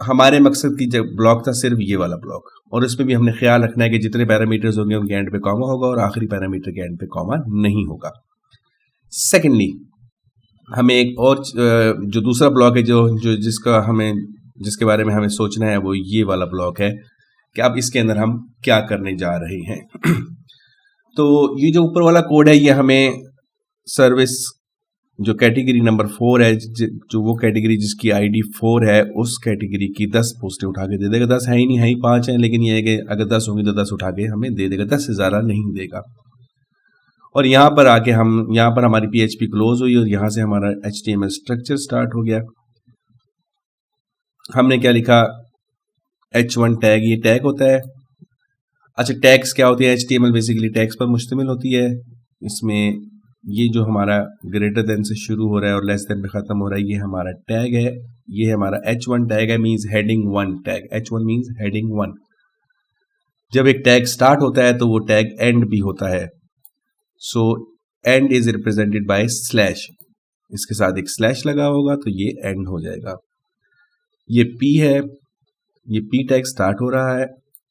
हमारे मकसद की जब ब्लॉक था सिर्फ ये वाला ब्लॉक, और इसमें भी हमने ख्याल रखना है कि जितने पैरामीटर्स होंगे उनके एंड पे कॉमा होगा और आखिरी पैरामीटर के एंड पे कॉमा नहीं होगा। सेकेंडली, हमें एक और जो दूसरा ब्लॉक है जो जिसके बारे में हमें सोचना है वो ये वाला ब्लॉक है कि अब इसके अंदर हम क्या करने जा रहे हैं। तो ये जो ऊपर वाला कोड है ये हमें सर्विस जो कैटेगरी नंबर 4 है, जो वो कैटेगरी जिसकी ID 4 है, उस कैटेगरी की 10 पोस्टें उठा के दे देगा। 10 है ही नहीं, है ही 5 है, लेकिन ये है कि अगर 10 होंगी तो 10 उठा के हमें दे देगा, 10 से ज़्यादा नहीं देगा। और यहाँ पर आके यहाँ पर हमारी PHP क्लोज हुई और यहाँ से हमारा HTML स्ट्रक्चर स्टार्ट हो गया। हमने क्या लिखा, H1 टैग, ये टैग होता है। अच्छा, टैग्स क्या होती है? HTML बेसिकली टैग्स पर मुश्तमिल होती है। इसमें ये जो हमारा ग्रेटर देन से शुरू हो रहा है और लेस देन पे ख़त्म हो रहा है, ये हमारा टैग है। ये हमारा H1 टैग है, means heading 1 tag. H1 means heading 1। जब एक टैग स्टार्ट होता है तो वो टैग एंड भी होता है। So and is represented by slash, इसके साथ एक स्लैश लगा होगा तो ये एंड हो जाएगा। ये P है, ये P टैग स्टार्ट हो रहा है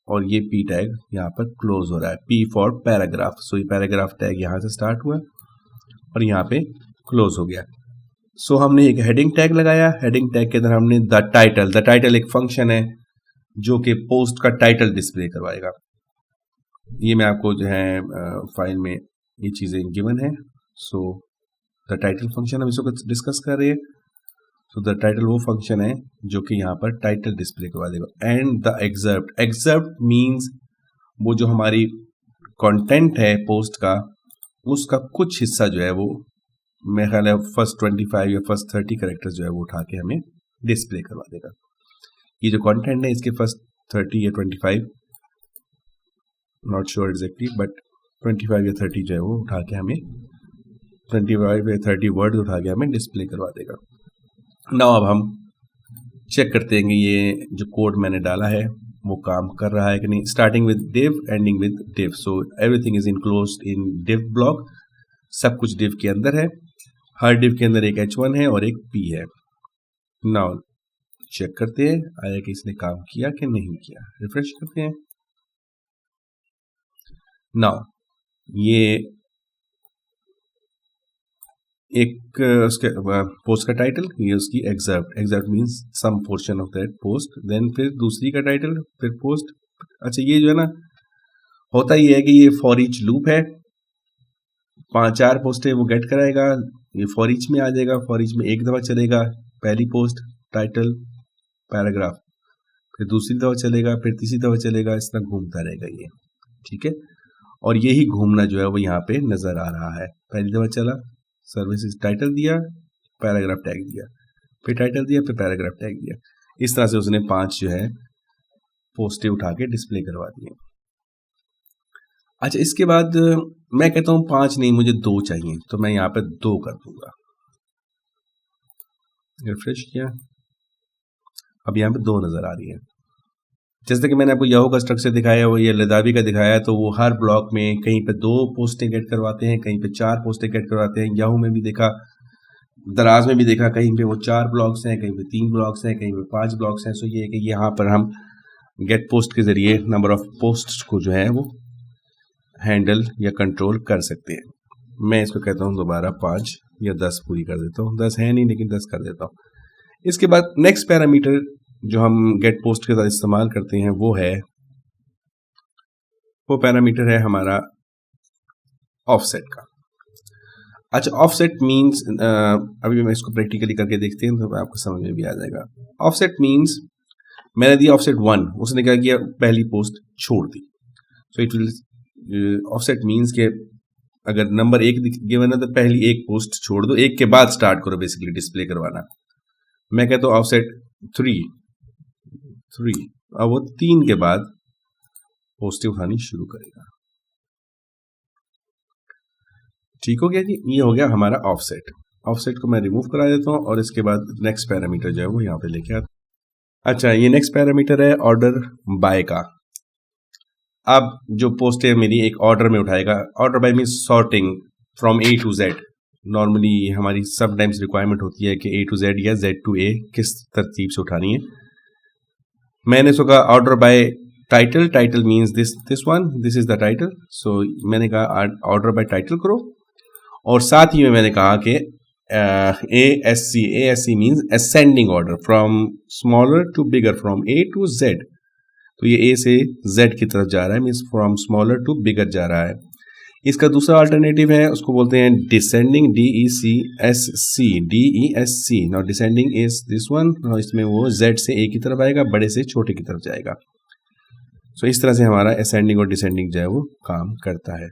और ये P टैग यहाँ पर क्लोज हो रहा है। P फॉर पैराग्राफ, सो ये पैराग्राफ टैग यहाँ से स्टार्ट हुआ और यहाँ पे क्लोज हो गया। सो हमने एक हेडिंग टैग लगाया। हेडिंग टैग के अंदर हमने द टाइटल एक फंक्शन है जो कि पोस्ट का टाइटल डिस्प्ले करवाएगा। ये मैं आपको जो है फाइल में ये चीज़ें गिवन है। सो द टाइटल फंक्शन हम इसको डिस्कस कर रहे हैं। सो द टाइटल वो फंक्शन है जो कि यहाँ पर टाइटल डिस्प्ले करवा देगा। एंड द एग्जर्प्ट मीन्स वो जो हमारी कंटेंट है पोस्ट का, उसका कुछ हिस्सा जो है वो मेरे ख्याल है फर्स्ट 25 या फर्स्ट 30 कैरेक्टर्स जो है वो उठा के हमें डिस्प्ले करवा देगा। ये जो कंटेंट है इसके फर्स्ट 30 या 25, नॉट श्योर एग्जैक्टली, बट 25 या 30 जो है वो उठा के हमें 25 या 30 वर्ड उठा के हमें डिस्प्ले करवा देगा। नाउ अब हम चेक करते हैं कि ये जो कोड मैंने डाला है वो काम कर रहा है कि नहीं। Starting with div, ending with div, so everything is enclosed in div block. सब कुछ div के अंदर है। हर div के अंदर एक H1 है और एक P है। नाउ चेक करते हैं आया कि इसने काम किया कि नहीं किया। रिफ्रेश करते हैं। नाउ ये एक उसके पोस्ट का टाइटल, ये उसकी excerpt means some portion of that post, then फिर दूसरी का टाइटल, फिर पोस्ट। अच्छा, ये जो है ना होता ही है कि ये फॉर ईच लूप है। 5-4 पोस्टें वो गेट कराएगा, ये फॉर ईच में आ जाएगा। फॉर ईच में एक दफ़ा चलेगा, पहली पोस्ट टाइटल, पैराग्राफ, फिर दूसरी दफ़ा चलेगा, फिर तीसरी दफ़ा चलेगा, इस तरह घूमता रहेगा ये, ठीक है। और यही घूमना जो है वो यहाँ पे नज़र आ रहा है। पहली दफ़ा चला, सर्विसेज टाइटल दिया, पैराग्राफ टैग दिया, फिर टाइटल दिया, फिर पैराग्राफ टैग दिया। इस तरह से उसने 5 जो है पोस्टें उठा के डिस्प्ले करवा दिए। अच्छा, इसके बाद मैं कहता हूँ 5 नहीं, मुझे 2 चाहिए, तो मैं यहाँ पे 2 कर दूंगा। रिफ्रेश किया, अब यहाँ पे 2 नज़र आ रही है। जैसे कि मैंने आपको याहू का स्ट्रक्चर दिखाया, वो ये लदावी का दिखाया, तो वो हर ब्लॉक में कहीं पे 2 पोस्टें गेट करवाते हैं, कहीं पे 4 पोस्टें गेट करवाते हैं। याहू में भी देखा, दराज में भी देखा, कहीं पे वो 4 ब्लॉक्स हैं, कहीं पे 3 ब्लॉक्स हैं, कहीं पे 5 ब्लॉक्स हैं। सो ये है कि यहाँ पर हम गेट पोस्ट के ज़रिए नंबर ऑफ पोस्ट को जो है वो हैंडल या कंट्रोल कर सकते हैं। मैं इसको कहता हूँ दोबारा 5 या 10 पूरी कर देता हूँ। 10 है नहीं, लेकिन 10 कर देता हूँ। इसके बाद नेक्स्ट पैरामीटर जो हम गेट पोस्ट के साथ इस्तेमाल करते हैं वो पैरामीटर है हमारा ऑफसेट का। अच्छा, ऑफसेट मींस अभी मैं इसको प्रैक्टिकली करके देखते हैं तो आपको समझ में भी आ जाएगा। ऑफसेट मींस मैंने दिया ऑफसेट 1, उसने क्या किया, पहली पोस्ट छोड़ दी। So it will offset means के अगर नंबर 1 गिवन है तो पहली एक पोस्ट छोड़ दो, 1 के बाद स्टार्ट करो बेसिकली डिस्प्ले करवाना। मैं कहता हूँ ऑफसेट 3, अब वो 3 के बाद पोस्टें उठानी शुरू करेगा। ठीक हो गया जी, ये हो गया हमारा ऑफसेट। ऑफसेट को मैं रिमूव करा देता हूँ और इसके बाद नेक्स्ट पैरामीटर जो है वो यहाँ पे लेके आता। अच्छा, ये नेक्स्ट पैरामीटर है ऑर्डर बाय का। अब जो पोस्टें मेरी एक ऑर्डर में उठाएगा, order by means sorting from A to Z. Normally हमारी समटाइम्स रिक्वायरमेंट होती है कि ए टू जेड या जेड टू ए किस तरतीब से उठानी है। मैंने इसको कहा order by title, title means this one, this is the title. So मैंने कहा ऑर्डर बाय टाइटल करो, और साथ ही में मैंने कहा कि ASC means ascending order from smaller to bigger, from A to Z. तो ये ए से जेड की तरफ जा रहा है, मीन्स फ्रॉम स्मॉलर टू बिगर जा रहा है। इसका दूसरा अल्टरनेटिव है, उसको बोलते हैं descending, DESC। Now descending is this one, इसमें वो जेड से ए की तरफ आएगा, बड़े से छोटे की तरफ जाएगा। सो इस तरह से हमारा असेंडिंग और डिसेंडिंग जो है वो काम करता है।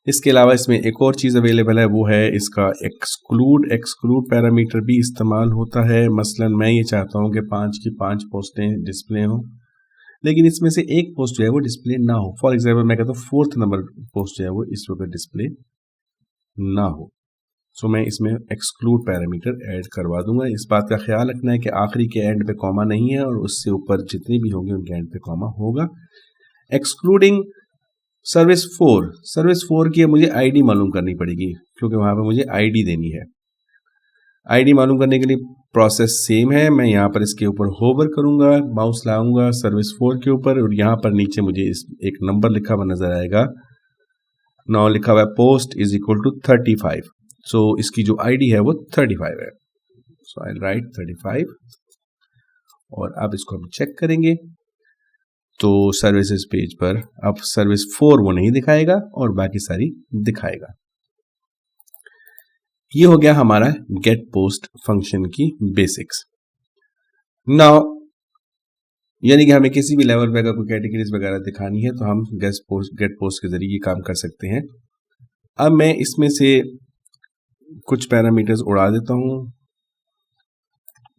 इसके अलावा इसमें एक और चीज़ अवेलेबल है, वो है इसका एक्सक्लूड पैरामीटर भी इस्तेमाल होता है। मसलन मैं ये चाहता हूँ कि 5 की 5 पोस्टें डिस्प्ले हों, लेकिन इसमें से एक पोस्ट जो है वो डिस्प्ले ना हो। फॉर एग्जाम्पल मैं कहता हूँ 4th नंबर पोस्ट जो है वो इस वक्त डिस्प्ले ना हो। सो मैं इसमें एक्सक्लूड पैरामीटर ऐड करवा दूंगा। इस बात का ख्याल रखना है कि आखिरी के एंड पे कॉमा नहीं है और उससे ऊपर जितनी भी होंगे उनके एंड पे कॉमा होगा। एक्सक्लूडिंग सर्विस 4 की मुझे आईडी मालूम करनी पड़ेगी, क्योंकि वहां पे मुझे आईडी देनी है। आईडी मालूम करने के लिए प्रोसेस सेम है। मैं यहाँ पर इसके ऊपर होवर करूंगा, माउस लाऊंगा सर्विस 4 के ऊपर, और यहाँ पर नीचे मुझे एक नंबर लिखा हुआ नजर आएगा। नाउ लिखा हुआ है पोस्ट इज इक्वल टू 35। सो इसकी जो आईडी है वो 35 है। सो आई राइट 35, और अब इसको हम चेक करेंगे तो सर्विसेज पेज पर अब सर्विस 4 वो नहीं दिखाएगा और बाकी सारी दिखाएगा। ये हो गया हमारा गेट पोस्ट फंक्शन की बेसिक्स। नाउ यानी कि हमें किसी भी लेवल पे अगर कोई कैटेगरीज वगैरह दिखानी है तो हम गेट पोस्ट के जरिए ये काम कर सकते हैं। अब मैं इसमें से कुछ पैरामीटर्स उड़ा देता हूं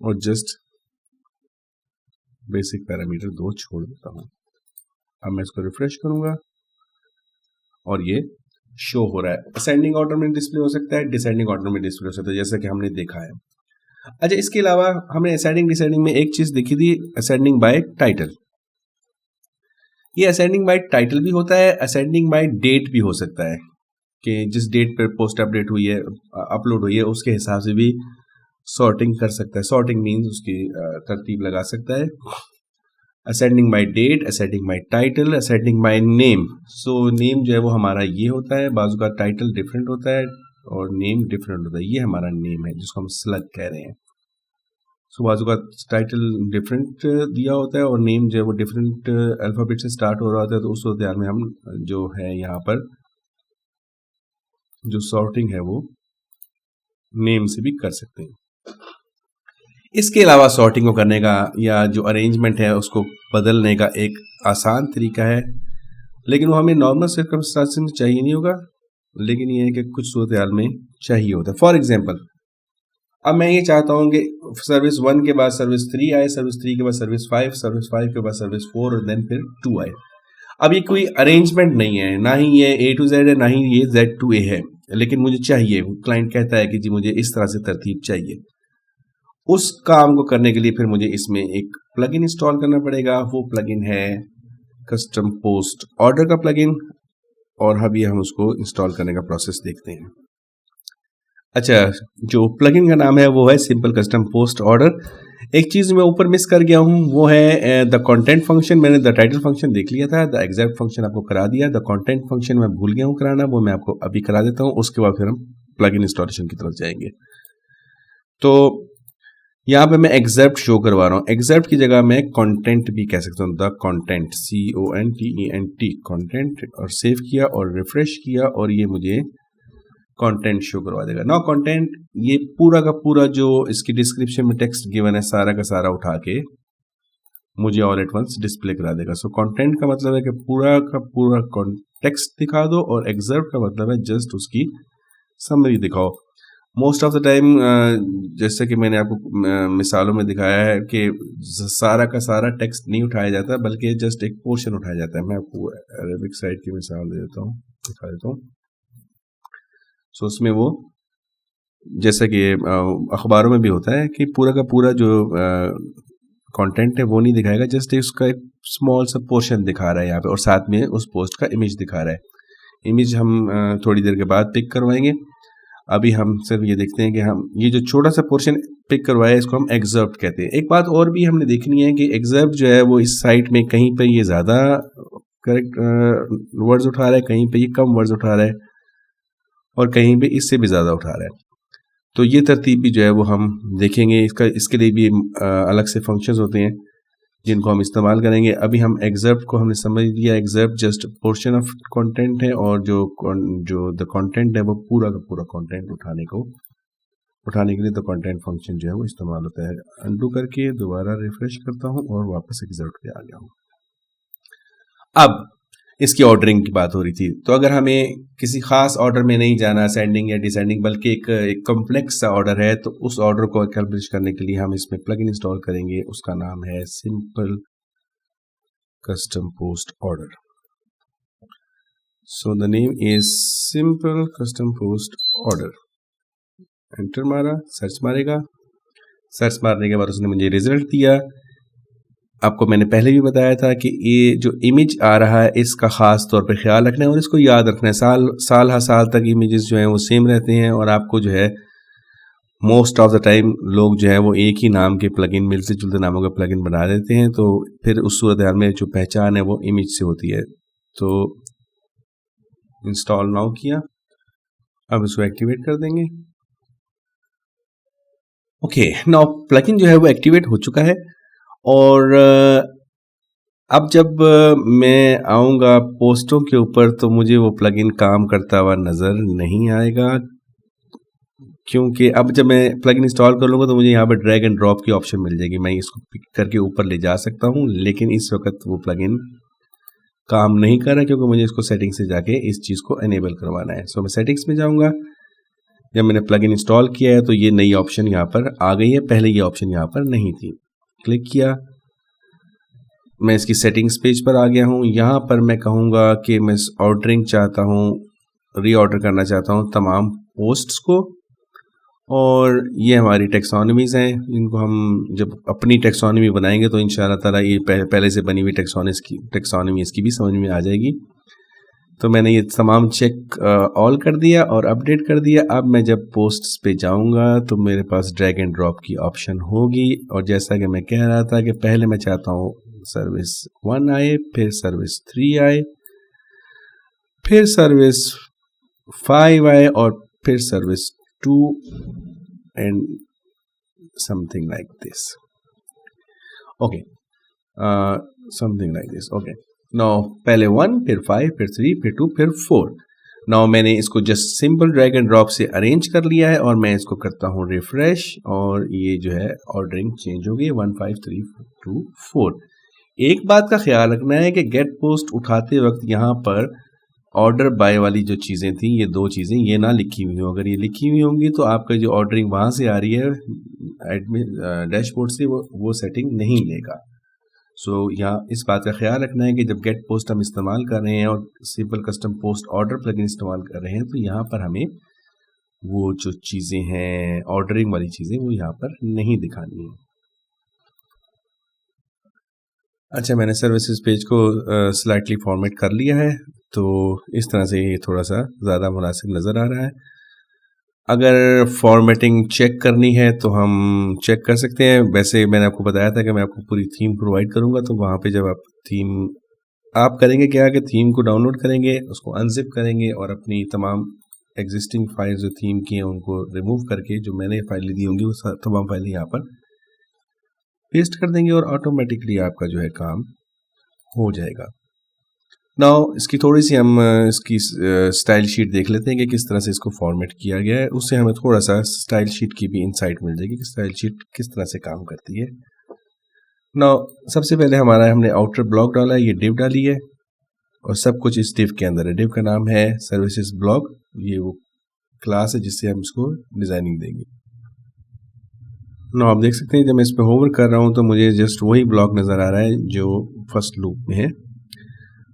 और जस्ट बेसिक पैरामीटर 2 छोड़ देता हूं। अब मैं इसको रिफ्रेश करूंगा और ये शो हो रहा है। असेंडिंग ऑर्डर में डिस्प्ले हो सकता है, डिसेंडिंग ऑर्डर में डिस्प्ले हो सकता है, जैसा कि हमने देखा है। अच्छा, इसके अलावा हमने असेंडिंग डिसेंडिंग में एक चीज देखी थी, असेंडिंग बाय टाइटल। ये असेंडिंग बाय टाइटल भी होता है, असेंडिंग बाय डेट भी हो सकता है कि जिस डेट पर पोस्ट अपडेट हुई है, अपलोड हुई है, उसके हिसाब से भी सॉर्टिंग कर सकता है। सॉर्टिंग मीन्स उसकी तरतीब लगा सकता है। Ascending by date, ascending by title, ascending by name. So name जो है वो हमारा ये होता है, बाजू का टाइटल डिफरेंट होता है और नेम डिफरेंट होता है। ये हमारा नेम है जिसको हम स्लग कह रहे हैं। सो बाजू का टाइटल डिफरेंट दिया होता है और नेम जो है वो डिफरेंट अल्फाबेट से स्टार्ट हो रहा होता है। तो उस सूरत में हम जो है यहाँ पर जो सॉर्टिंग है वो नेम से भी कर सकते हैं। इसके अलावा सॉर्टिंग को करने का या जो अरेंजमेंट है उसको बदलने का एक आसान तरीका है, लेकिन वो हमें नॉर्मल सर्कमस्टांसेस में चाहिए नहीं होगा, लेकिन ये है कि कुछ सूरत हाल में चाहिए होता है। फॉर एग्जांपल, अब मैं ये चाहता हूँ कि सर्विस 1 के बाद सर्विस 3 आए, सर्विस 3 के बाद सर्विस 5, सर्विस 5 के बाद सर्विस 4 और देन फिर 2 आए। अब ये कोई अरेंजमेंट नहीं है, ना ही ये A to Z है, ना ही ये Z to A है, लेकिन मुझे चाहिए, क्लाइंट कहता है कि जी मुझे इस तरह से तरतीब चाहिए। उस काम को करने के लिए फिर मुझे इसमें एक प्लगइन इंस्टॉल करना पड़ेगा। वो प्लगइन है कस्टम पोस्ट ऑर्डर का प्लगइन, और अभी हम उसको इंस्टॉल करने का प्रोसेस देखते हैं। अच्छा, जो प्लगइन का नाम है वो है सिंपल कस्टम पोस्ट ऑर्डर। एक चीज़ मैं ऊपर मिस कर गया हूँ, वो है द कंटेंट फंक्शन। मैंने द टाइटल फंक्शन देख लिया था, द एग्जैक्ट फंक्शन आपको करा दिया, द कंटेंट फंक्शन मैं भूल गया हूँ कराना, वो मैं आपको अभी करा देता हूँ। उसके बाद फिर हम प्लगइन इंस्टॉलेशन की तरफ जाएंगे। तो यहाँ पे मैं एग्जैक्ट शो करवा रहा हूँ, एग्जैक्ट की जगह मैं कंटेंट भी कह सकता हूँ, द कंटेंट, CONTENT कंटेंट, और सेव किया और रिफ्रेश किया और ये मुझे कंटेंट शो करवा देगा। नाउ कंटेंट, ये पूरा का पूरा जो इसकी डिस्क्रिप्शन में टेक्स्ट गिवन है सारा का सारा उठा के मुझे ऑल एट वंस डिस्प्ले करा देगा। सो कंटेंट का मतलब है कि पूरा का पूरा टेक्स्ट दिखा दो, और एग्जर्व का मतलब है जस्ट उसकी समरी दिखाओ। मोस्ट ऑफ द टाइम जैसे कि मैंने आपको मिसालों में दिखाया है कि सारा का सारा टेक्स्ट नहीं उठाया जाता, बल्कि जस्ट एक पोर्शन उठाया जाता है। मैं आपको अरेबिक साइड की मिसाल दे देता हूँ, दिखा देता हूँ। सो उसमें वो जैसे कि अखबारों में भी होता है कि पूरा का पूरा जो कंटेंट है वो नहीं दिखाएगा, जस्ट उसका एक स्मॉल सा पोर्शन दिखा रहा है यहाँ पे, और साथ में उस पोस्ट का इमेज दिखा रहा है। इमेज हम थोड़ी देर के बाद पिक करवाएंगे। अभी हम सिर्फ ये देखते हैं कि हम ये जो छोटा सा पोर्शन पिक करवाया इसको हम एग्जर्व्ड कहते हैं। एक बात और भी हमने देखनी है कि एग्जर्व्ड जो है वो इस साइट में कहीं पे ये ज़्यादा करेक्ट वर्ड्स उठा रहा है, कहीं पे ये कम वर्ड्स उठा रहा है, और कहीं पे इससे भी ज़्यादा उठा रहा है। तो ये तरतीब भी जो है वो हम देखेंगे। इसके लिए भी अलग से फंक्शंस होते हैं जिनको हम इस्तेमाल करेंगे। अभी हम एग्जर्व को हमने समझ लिया, एग्जर्व जस्ट पोर्शन ऑफ कंटेंट है, और जो द कंटेंट है वो पूरा का पूरा कंटेंट उठाने के लिए द कंटेंट फंक्शन जो है वो इस्तेमाल होता है। अंडू करके दोबारा रिफ्रेश करता हूँ और वापस एग्जर्व पे आ गया हूँ। अब इसकी ऑर्डरिंग की बात हो रही थी, तो अगर हमें किसी खास ऑर्डर में नहीं जाना, सेंडिंग या डिसेंडिंग, बल्कि एक कॉम्प्लेक्स सा ऑर्डर है, तो उस ऑर्डर को एक्म्प्लिश करने के लिए हम इसमें प्लगइन इंस्टॉल करेंगे। उसका नाम है simple custom post order. So the name is simple custom post order. Enter मारा, सर्च मारेगा, सर्च मारने के बाद उसने मुझे रिजल्ट दिया। आपको मैंने पहले भी बताया था कि ये जो इमेज आ रहा है इसका ख़ास तौर पे ख्याल रखना है और इसको याद रखना है। साल हर साल तक इमेजेस जो हैं वो सेम रहते हैं, और आपको जो है मोस्ट ऑफ द टाइम लोग जो है वो एक ही नाम के प्लगइन, मिलते जुलते नामों का प्लगइन बना देते हैं। तो फिर उस सूरत हाल में जो पहचान है वो इमेज से होती है। तो इंस्टॉल नाउ किया, अब इसको एक्टिवेट कर देंगे। ओके, नाउ प्लगइन जो है वो एक्टिवेट हो चुका है, और अब जब मैं आऊँगा पोस्टों के ऊपर तो मुझे वो प्लगइन काम करता हुआ नज़र नहीं आएगा, क्योंकि अब जब मैं प्लगइन इंस्टॉल कर लूँगा तो मुझे यहाँ पर ड्रैग एंड ड्रॉप की ऑप्शन मिल जाएगी। मैं इसको पिक करके ऊपर ले जा सकता हूँ, लेकिन इस वक्त वो प्लगइन काम नहीं कर रहा, क्योंकि मुझे इसको सेटिंग से जाके इस चीज़ को एनेबल करवाना है। सो मैं सेटिंग्स में जाऊँगा। जब मैंने प्लगइन इंस्टॉल किया है तो ये नई ऑप्शन यहाँ पर आ गई है, पहले ये ऑप्शन यहाँ पर नहीं थी। क्लिक किया, मैं इसकी सेटिंग्स पेज पर आ गया हूँ। यहाँ पर मैं कहूँगा कि मैं ऑर्डरिंग चाहता हूँ, रीऑर्डर करना चाहता हूँ तमाम पोस्ट्स को, और ये हमारी टेक्सोनमीज़ हैं, इनको हम जब अपनी टेक्सोनमी बनाएंगे तो इंशाल्लाह ताला ये पहले से बनी हुई टेक्सोनमी इसकी भी समझ में आ जाएगी। तो मैंने ये तमाम चेक ऑल कर दिया और अपडेट कर दिया। अब मैं जब पोस्ट्स पे जाऊंगा तो मेरे पास ड्रैग एंड ड्रॉप की ऑप्शन होगी, और जैसा कि मैं कह रहा था कि पहले मैं चाहता हूँ सर्विस 1 आए, फिर सर्विस 3 आए, फिर सर्विस 5 आए, और फिर service 2 and something like this. Okay, something like this. Okay, now पहले 1, फिर 5, फिर 3, फिर 2, फिर 4। नाउ मैंने इसको just simple drag and drop से अरेंज कर लिया है और मैं इसको करता हूँ रिफ्रेश और ये जो है ऑर्डरिंग चेंज हो गई 15324। एक बात का ख्याल रखना है कि गेट पोस्ट उठाते वक्त यहाँ पर ऑर्डर बाय वाली जो चीज़ें थी, ये दो चीज़ें ये ना लिखी हुई हो। अगर ये लिखी हुई होंगी तो आपका जो ऑर्डरिंग वहाँ से आ रही है एडमिन डैशबोर्ड से वो सेटिंग नहीं लेगा। सो यहाँ इस बात का ख्याल रखना है कि जब गेट पोस्ट हम इस्तेमाल कर रहे हैं और simple custom post order plugin इस्तेमाल कर रहे हैं तो यहाँ पर हमें वो जो चीज़ें हैं ऑर्डरिंग वाली चीज़ें वो यहाँ पर नहीं दिखानी है। अच्छा, मैंने सर्विसेज पेज को स्लाइटली फॉर्मेट कर लिया है, तो इस तरह से ये थोड़ा सा ज़्यादा मुनासिब नज़र आ रहा है। अगर फॉर्मेटिंग चेक करनी है तो हम चेक कर सकते हैं। वैसे मैंने आपको बताया था कि मैं आपको पूरी थीम प्रोवाइड करूँगा, तो वहाँ पे जब आप करेंगे क्या कि थीम को डाउनलोड करेंगे, उसको अनजिप करेंगे और अपनी तमाम एग्जिस्टिंग फाइल्स जो थीम की हैं उनको रिमूव करके जो मैंने फाइलें दी होंगी वो तमाम फाइलें यहाँ पर पेस्ट कर देंगे और ऑटोमेटिकली आपका जो है काम हो जाएगा। नाउ इसकी थोड़ी सी हम इसकी स्टाइल शीट देख लेते हैं कि किस तरह से इसको फॉर्मेट किया गया है। उससे हमें थोड़ा सा स्टाइल शीट की भी इंसाइट मिल जाएगी कि स्टाइल शीट किस तरह से काम करती है। नाउ सबसे पहले हमने आउटर ब्लॉक डाला है, ये डिव डाली है और सब कुछ इस डिव के अंदर है। डिव का नाम है सर्विसेज ब्लॉक, ये वो क्लास है जिससे हम इसको डिज़ाइनिंग देंगे। नाउ आप देख सकते हैं जब मैं इस पर होवर कर रहा हूँ तो मुझे जस्ट वही ब्लॉक नज़र आ रहा है जो फर्स्ट लूप में है।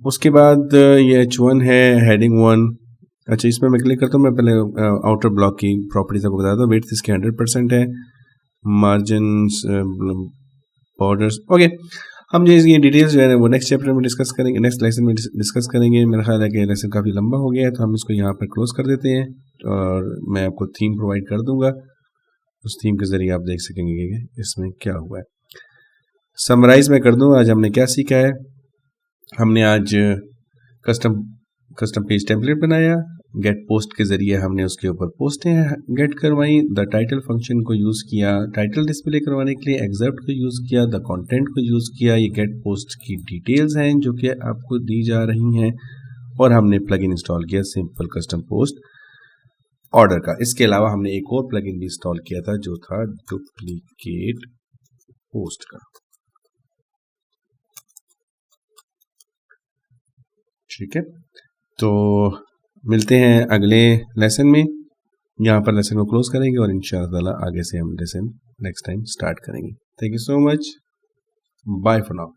उसके बाद ये H1 है, हेडिंग 1। अच्छा, इसमें मैं क्लिक करता हूँ। मैं पहले आउटर ब्लॉक की प्रॉपर्टीज आपको बताता हूँ। वेट इसकी 100% है, मार्जिन बॉर्डर्स ओके। हम जो ये डिटेल्स जो है वो नेक्स्ट चैप्टर में डिस्कस करेंगे, नेक्स्ट लेसन में डिस्कस करेंगे। मेरा ख्याल है कि लेसन काफ़ी लंबा हो गया है, तो हम इसको यहाँ पर क्लोज कर देते हैं और मैं आपको थीम प्रोवाइड कर दूंगा। उस थीम के ज़रिए आप देख सकेंगे कि इसमें क्या हुआ है। समराइज मैं कर दूँ आज हमने क्या सीखा है। हमने आज कस्टम पेज टेम्पलेट बनाया, गेट पोस्ट के ज़रिए हमने उसके ऊपर पोस्टें गेट करवाई, द टाइटल फंक्शन को यूज़ किया टाइटल डिस्प्ले करवाने के लिए, एग्जर्ट को यूज़ किया, द कंटेंट को यूज़ किया। ये गेट पोस्ट की डिटेल्स हैं जो कि आपको दी जा रही हैं, और हमने प्लगइन इंस्टॉल किया सिंपल कस्टम पोस्ट ऑर्डर का। इसके अलावा हमने एक और प्लगइन भी इंस्टॉल किया था जो था डुप्लीकेट पोस्ट का। ठीक है, तो मिलते हैं अगले लेसन में। यहाँ पर लेसन को क्लोज करेंगे और इंशाअल्लाह आगे से हम लेसन नेक्स्ट टाइम स्टार्ट करेंगे। Thank you so much, bye for now.